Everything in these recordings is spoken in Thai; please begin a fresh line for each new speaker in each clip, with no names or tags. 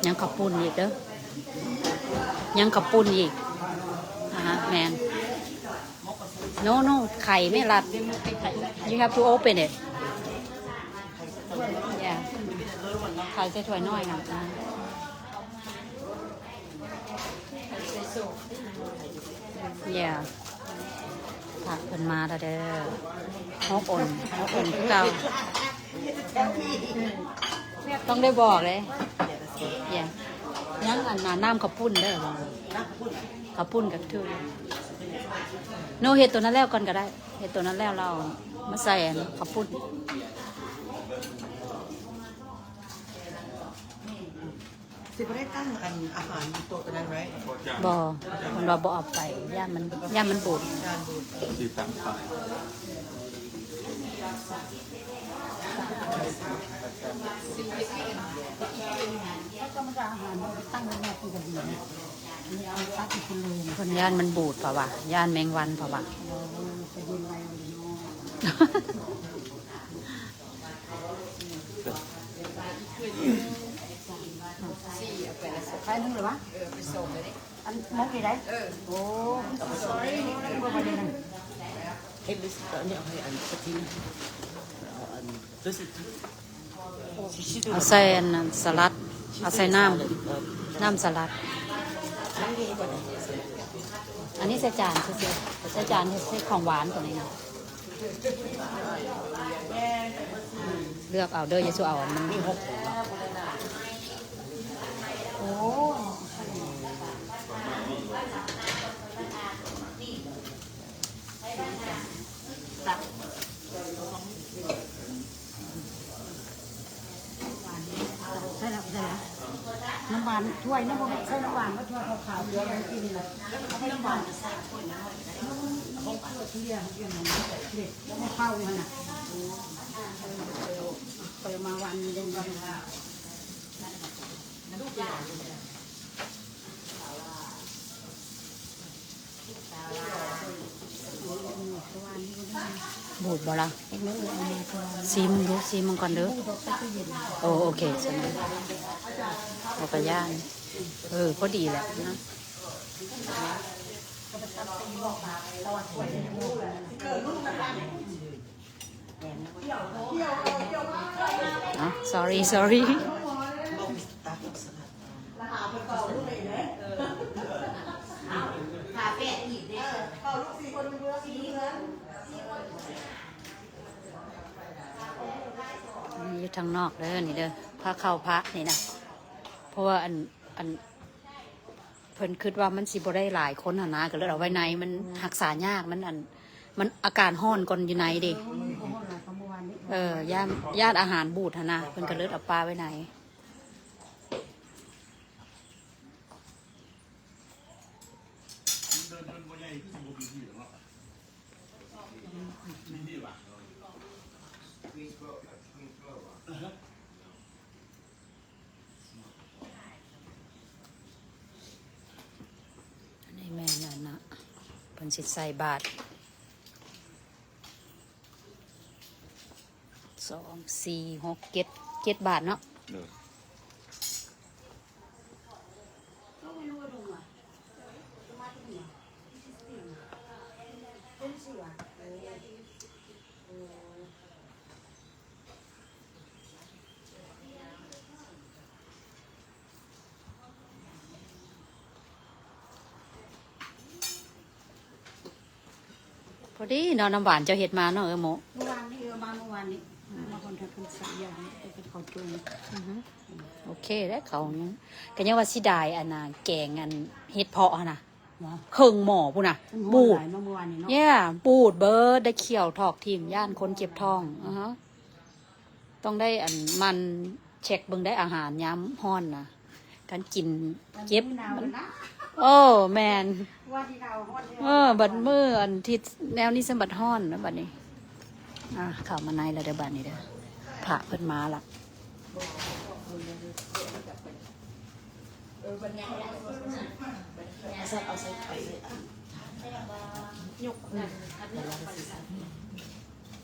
ยังขับปุ่นอีกเด้อยังขับปุ่นอีกแมน no ไข่ไม่รัด you have to open it yeah ไข่ใส่ถ้วยน้อยนะyeah ผักเพิ่นมาแล้วเด้อฮอกอ่อนคือเก่าต้องได้บอกเลยyeah ยังอันน้ำข้าวปุ้นเด้อข้าวปุ้นกับทูโนเห็ดตัวนั้นแล้วก่อนก็ได้เห็ดตัวนั้นแล้วเรามาใส่ข้าวปุ้น
สิบได้ตั้งอันอาหารโต๊ะนั้นไว้
บ่มันว่าบ่เอาไปย่านมันบูด
สีสันไฟ
คนย่านมันบูดเปล่าวะย่านแมงวันเปล่าวะใครนึงหรือวะไปส่งเลยอันมกดีได้โอ้
เอ็มสตอเนี่ยให้อันสักทีอันรู้สึก
เอาใส่สลัดเอาใส่น้ำสลัดอันนี้ใส่จานคือใส่จานใส่ของหวานตัวนี้นะเลือกเอาเด้ออย่าสู้เอามันมี6โอ้ใช่แล้วน้ำหวานถ้วยน้ำมันใช่น้ำหวานก็ถ้วยขาวๆเยอะเลยกินเลยให้น้ำหวานใส่ถ้วยน้ำมันทุเรียนเด็ดไม่เข้าเลยนะไปมาวันเดินกันบูดบ่ละซีมึงดูซีมึงก่อนเด้อโอเคใช่ไหมเอาไปย่างพอดีแหละนะsorry อยู่ทางนอกเด้อนี่เด้อพระเข้าพระนี่นะเพราะว่าอันเพิ่นคิดว่ามันสิบ่ได้หลายคนหนะก็เลยเอาไว้ในมันรักษายากมันอาการห้อนก่อนอยู่ในดิญาติอาหารบูดนะเพิ่นก็เลยเอาปลาไว้ในนี่แม่นั่นนะเพิ่นสิใส่บาท2 4 6 7บาทเนาะพอดีเนาะน้ำหวานเจ้าเห็ดมาเนาะโมเมื่อวานนี้มาคนทำเป็นสัญญาเป็นของจุ่มโอเคได้เขาเนี่ยก็ยังว่าสิได้อันน่ะแกงอันเห็ดเพาะนะเครื่องหม้อพูน่ะบูดบูดเบิร์ดได้เขียวถอกทิ่มย่านคนเจ็บท้องต้องได้อันมันเช็คเบิ่งได้อาหารย้ำห้อนนะการกินเจ็บโอ้แมนบัดมืออันที่แนวนี้สมบัติห้อนนะบัดนี้ข่าวมาในแล้วเดี๋ยวบัดนี้เด้อผ่าเพิ่นมาละเอาใส่ไข่ยก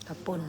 กระปุ่น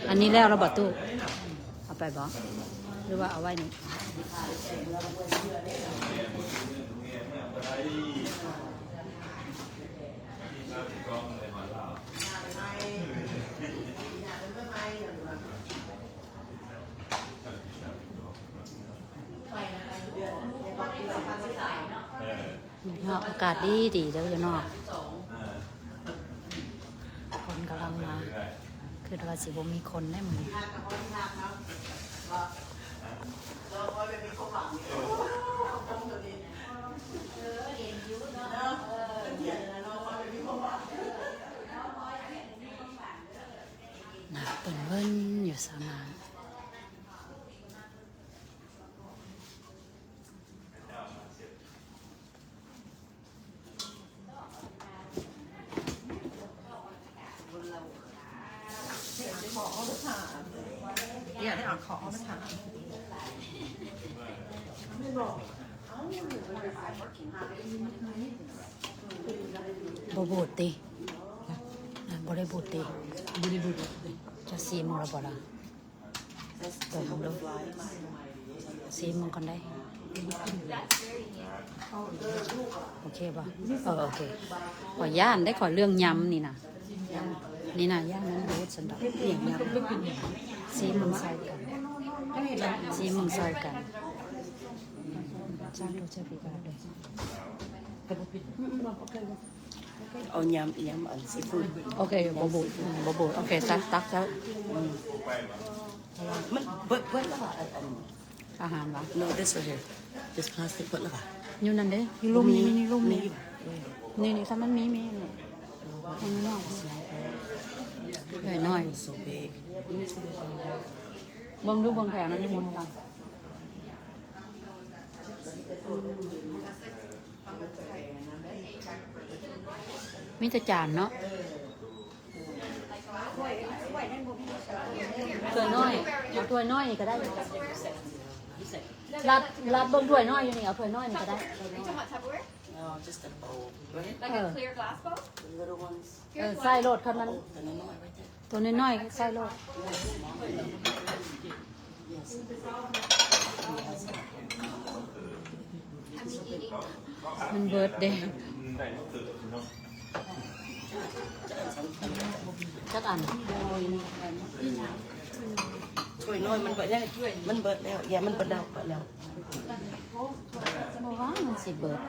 อันนี้แล้วเราบอกตู้เอาไปบอกหรือว่าเอาไว้นี่อากาศดีดีเด้ออยู่นอกคนกำลังมาคือว่าสิบ่มีคนได้มื้อนี้น่ะเปิ้นเบิ่นอยู่ซะนาน
อยากได้เอาของมาถาม
บ่บูดติบ่ได้บูดติ
บุรีบุรี
จะซีมึงแล้วบ่ล่ะเปิดมึงดูซีมึงก่อนได้โอเคป่ะโอเคขอย่านได้ขอเรื่องยำนี่นะนี่นะย่านนั้นบูดสันดอกเพียงยำซีมึงใส่กันซีมึงใส่กันจ้างดูเจ้าปีกาเลย
เอายำอันซีฟู้ด
โอเคบ่บูดโอเคตักแล้ว
มันเบิดแล้วค่ะอัน
อาหารวะ
no this right here this plastic เบิดแล้วค่ะ
อยู่นั่นเด้อยู่ร่มนี่ร่มนี่นี่ถ้ามันมีนี่มันนอกน้อย
so big
เบิ่งดูเบิ่งแถวนั้นนี่มุนกันมีแต่จานเนาะถ้วยน้อยเอาถ้วยน้อยนี่ก็ได้รัดเบิ่งถ้วยน้อยอยู่นี่เอาถ้วยน้อยนี่ก็ได้
no just a bowl right
Like a clear glass bowl?
the little ones
ใส่โลดคันนั้น
the little one right there
ตัวน้อยๆใส่โลดมันเบิร์ดเดย์จักอัน
ช่วยน้อยมันเบิดแล้วมันเบิดแล้วอย่ามันเบิดแล้ว
บอกว่ามันสิเบิร์ด